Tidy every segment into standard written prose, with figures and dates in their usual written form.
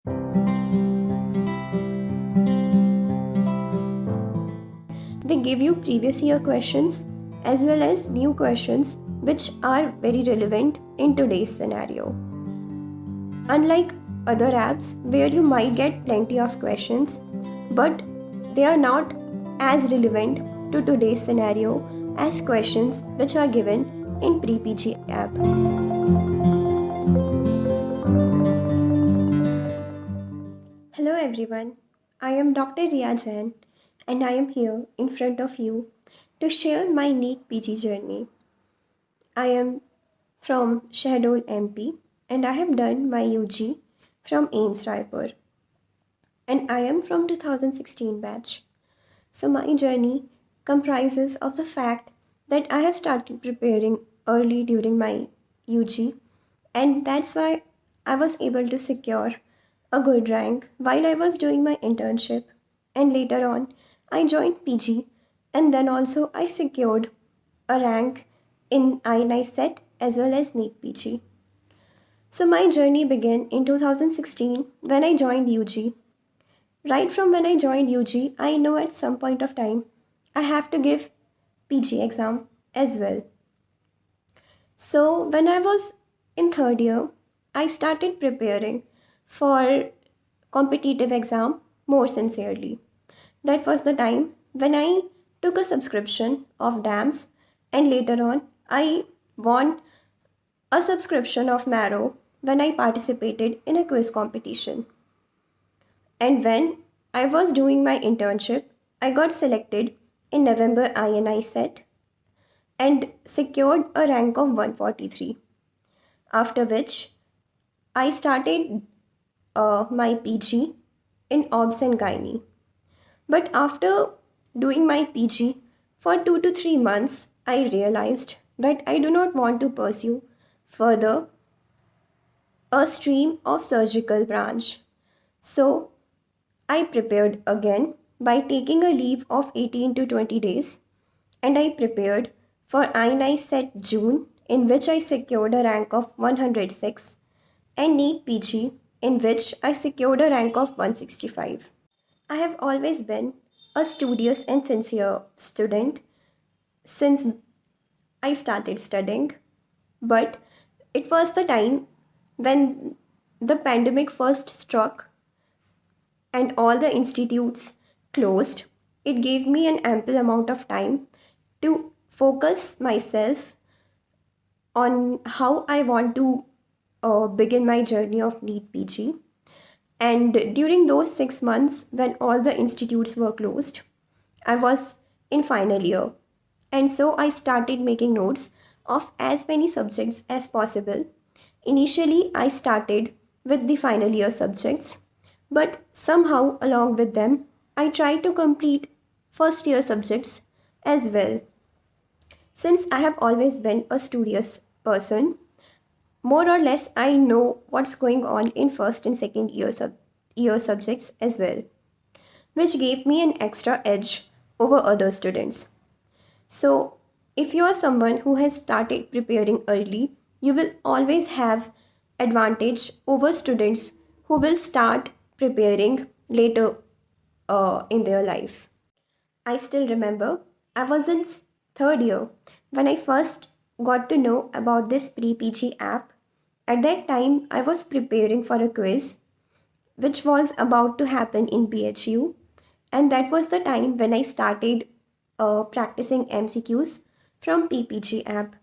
They give you previous year questions as well as new questions which are very relevant in today's scenario. Unlike other apps where you might get plenty of questions, but they are not as relevant to today's scenario as questions which are given in pre-PG app. Hello everyone, I am Dr. Riya Jain and I am here in front of you to share my NEET PG journey. I am from Shahdol MP and I have done my UG from AIMS Raipur and I am from 2016 batch. So my journey comprises of the fact that I have started preparing early during my UG and that's why I was able to secure a good rank while I was doing my internship, and later on I joined PG and then also I secured a rank in INI set as well as NEET PG. So my journey began in 2016 when I joined UG. Right from when I joined UG, I know at some point of time I have to give PG exam as well. So when I was in third year, I started preparing for competitive exam more sincerely. That was the time when I took a subscription of DAMS and later on I won a subscription of Marrow when I participated in a quiz competition. And when I was doing my internship, I got selected in November INI set and secured a rank of 143. After which, I started my PG in Obs and Gynae. But after doing my PG for 2 to 3 months, I realized that I do not want to pursue further a stream of surgical branch. So I prepared again by taking a leave of 18 to 20 days and I prepared for INI set June in which I secured a rank of 106 and NEET PG in which I secured a rank of 165. I have always been a studious and sincere student since I started studying, but it was the time when the pandemic first struck and all the institutes closed. It gave me an ample amount of time to focus myself on how I want to begin my journey of NEET PG. And during those 6 months, when all the institutes were closed, I was in final year. And so I started making notes of as many subjects as possible. Initially, I started with the final year subjects, but somehow along with them, I tried to complete first year subjects as well. Since I have always been a studious person, more or less I know what's going on in first and second year subjects as well, which gave me an extra edge over other students. So, if you are someone who has started preparing early, you will always have advantage over students who will start preparing later in their life. I still remember I was in third year when I first got to know about this pre-PG app. At that time, I was preparing for a quiz which was about to happen in BHU, and that was the time when I started practicing MCQs from PPG app.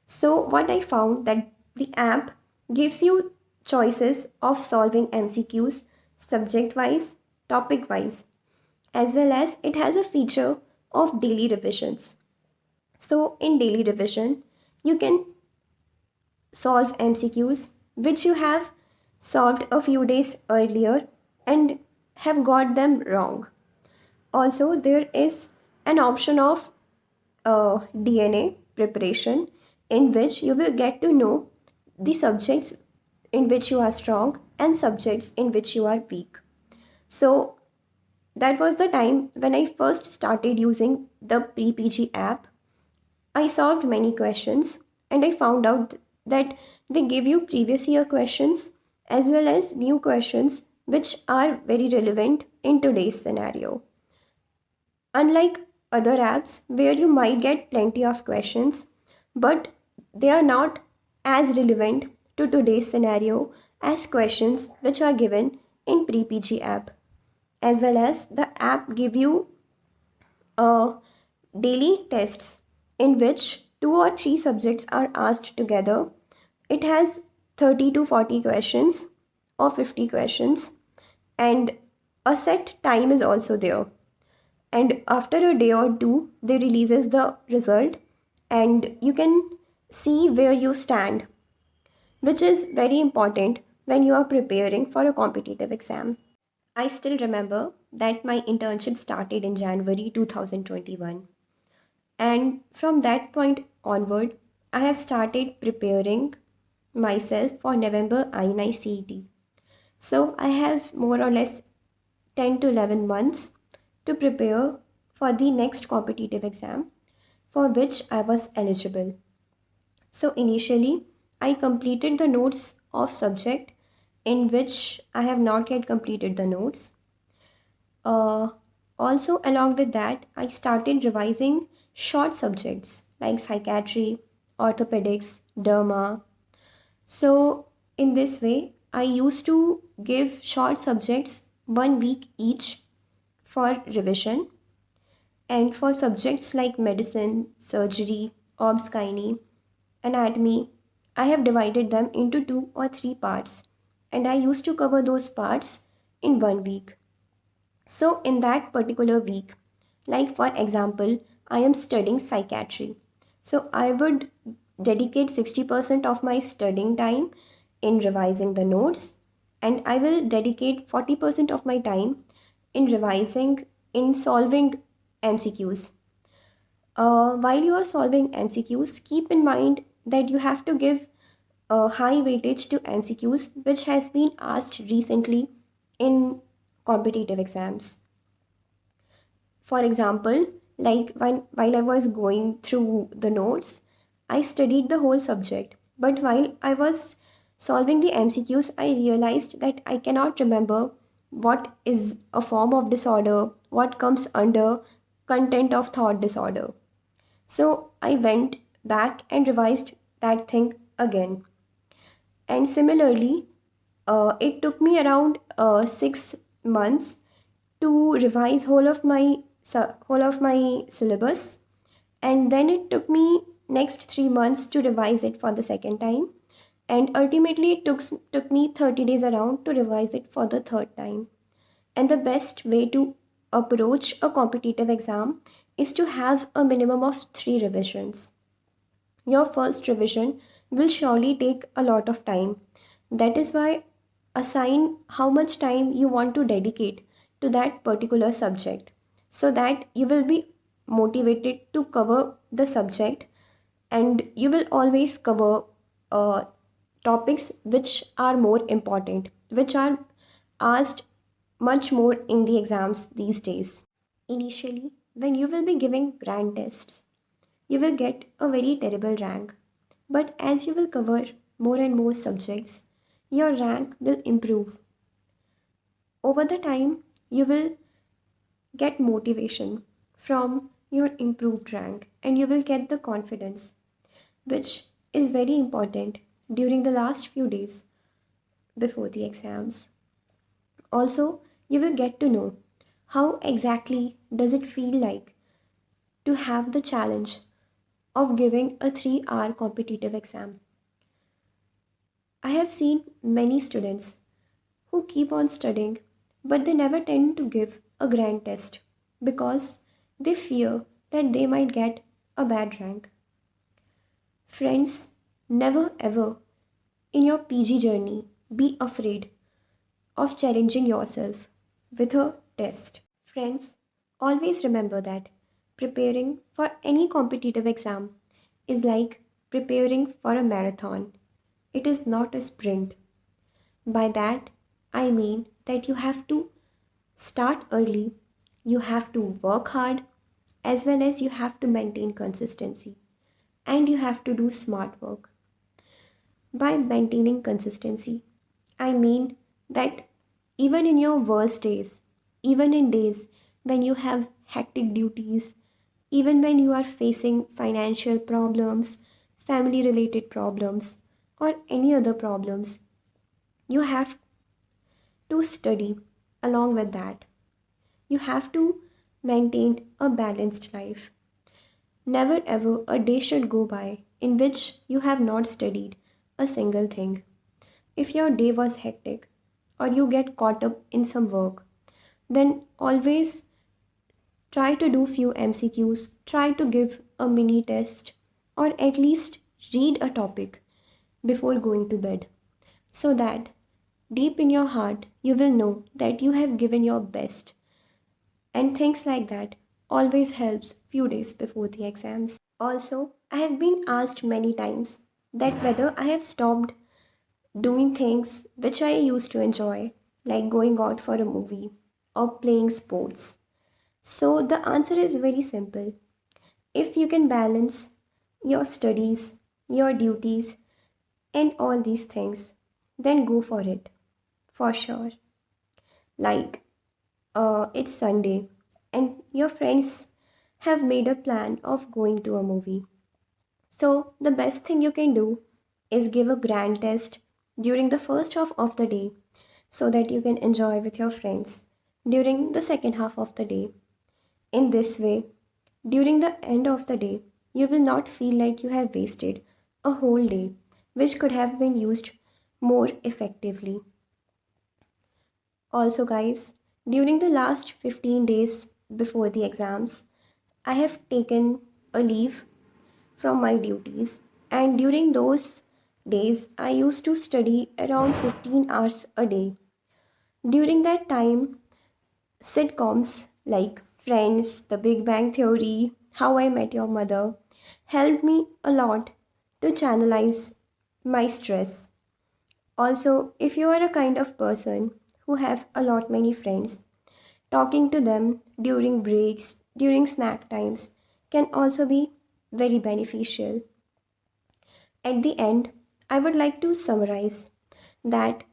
So what I found that the app gives you choices of solving MCQs subject wise, topic wise, as well as it has a feature of daily revisions. So in daily revision, you can solve MCQs which you have solved a few days earlier and have got them wrong. Also, there is an option of DNA preparation in which you will get to know the subjects in which you are strong and subjects in which you are weak. So that was the time when I first started using the pre-PG app. I solved many questions and I found out that they give you previous year questions as well as new questions which are very relevant in today's scenario. Unlike other apps where you might get plenty of questions, but they are not as relevant to today's scenario as questions which are given in pre-PG app, as well as the app give you daily tests in which 2 or 3 subjects are asked together. It has 30 to 40 questions or 50 questions, and a set time is also there. And after a day or two, they releases the result, and you can see where you stand, which is very important when you are preparing for a competitive exam. I still remember that my internship started in January 2021. And from that point onward, I have started preparing myself for November INI CET. So I have more or less 10 to 11 months to prepare for the next competitive exam for which I was eligible. So initially, I completed the notes of subject in which I have not yet completed the notes. Uh, Also, along with that, I started revising short subjects like psychiatry, orthopedics, derma. So, in this way, I used to give short subjects 1 week each for revision. And for subjects like medicine, surgery, obs gynae, anatomy, I have divided them into 2 or 3 parts, and I used to cover those parts in 1 week. So, in that particular week, like for example, I am studying psychiatry. So, I would dedicate 60% of my studying time in revising the notes, and I will dedicate 40% of my time in solving MCQs. While you are solving MCQs, keep in mind that you have to give a high weightage to MCQs which has been asked recently in competitive exams. For example, like while I was going through the notes, I studied the whole subject. But while I was solving the MCQs, I realized that I cannot remember what is a form of disorder, what comes under content of thought disorder. So I went back and revised that thing again. And similarly, it took me around 6 months to revise whole of my syllabus, and then it took me next 3 months to revise it for the second time, and ultimately it took me 30 days around to revise it for the third time. And the best way to approach a competitive exam is to have a minimum of 3 revisions. Your first revision will surely take a lot of time. That is why assign how much time you want to dedicate to that particular subject so that you will be motivated to cover the subject, and you will always cover uh, topics which are more important, which are asked much more in the exams these days. Initially, when you will be giving grand tests, you will get a very terrible rank. But as you will cover more and more subjects, your rank will improve. Over the time, you will get motivation from your improved rank, and you will get the confidence, which is very important during the last few days before the exams. Also, you will get to know how exactly does it feel like to have the challenge of giving a 3-hour competitive exam. I have seen many students who keep on studying, but they never tend to give a grand test because they fear that they might get a bad rank. Friends, never ever in your PG journey be afraid of challenging yourself with a test. Friends, always remember that preparing for any competitive exam is like preparing for a marathon. It is not a sprint. By that, I mean that you have to start early, you have to work hard, as well as you have to maintain consistency, and you have to do smart work. By maintaining consistency, I mean that even in your worst days, even in days when you have hectic duties, even when you are facing financial problems, family related problems, or any other problems, you have to study along with that. You have to maintain a balanced life. Never ever a day should go by in which you have not studied a single thing. If your day was hectic or you get caught up in some work, then always try to do few MCQs, try to give a mini test, or at least read a topic before going to bed, so that deep in your heart you will know that you have given your best. And things like that always helps few days before the exams. Also, I have been asked many times that whether I have stopped doing things which I used to enjoy, like going out for a movie or playing sports. So the answer is very simple. If you can balance your studies, your duties, and all these things, then go for it, for sure. Like, it's Sunday, and your friends have made a plan of going to a movie. So, the best thing you can do is give a grand test during the first half of the day so that you can enjoy with your friends during the second half of the day. In this way, during the end of the day, you will not feel like you have wasted a whole day, which could have been used more effectively. Also, guys, during the last 15 days before the exams, I have taken a leave from my duties, and during those days, I used to study around 15 hours a day. During that time, sitcoms like Friends, The Big Bang Theory, How I Met Your Mother helped me a lot to channelize my stress. Also, if you are a kind of person who have a lot many friends, talking to them during breaks, during snack times can also be very beneficial. At the end, I would like to summarize that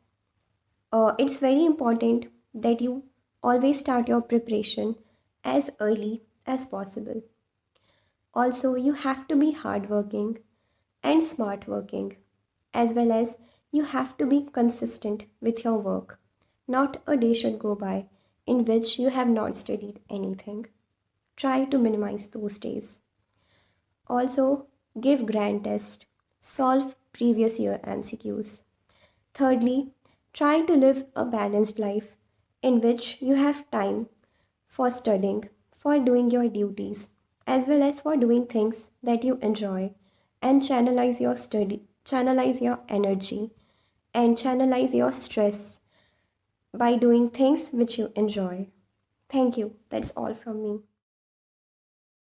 it's very important that you always start your preparation as early as possible. Also, you have to be hardworking and smart working, as well as you have to be consistent with your work. Not a day should go by in which you have not studied anything. Try to minimize those days. Also, give grand test, solve previous year MCQs. Thirdly, try to live a balanced life in which you have time for studying, for doing your duties, as well as for doing things that you enjoy, and channelize your energy, and channelize your stress by doing things which you enjoy. Thank you. That's all from me.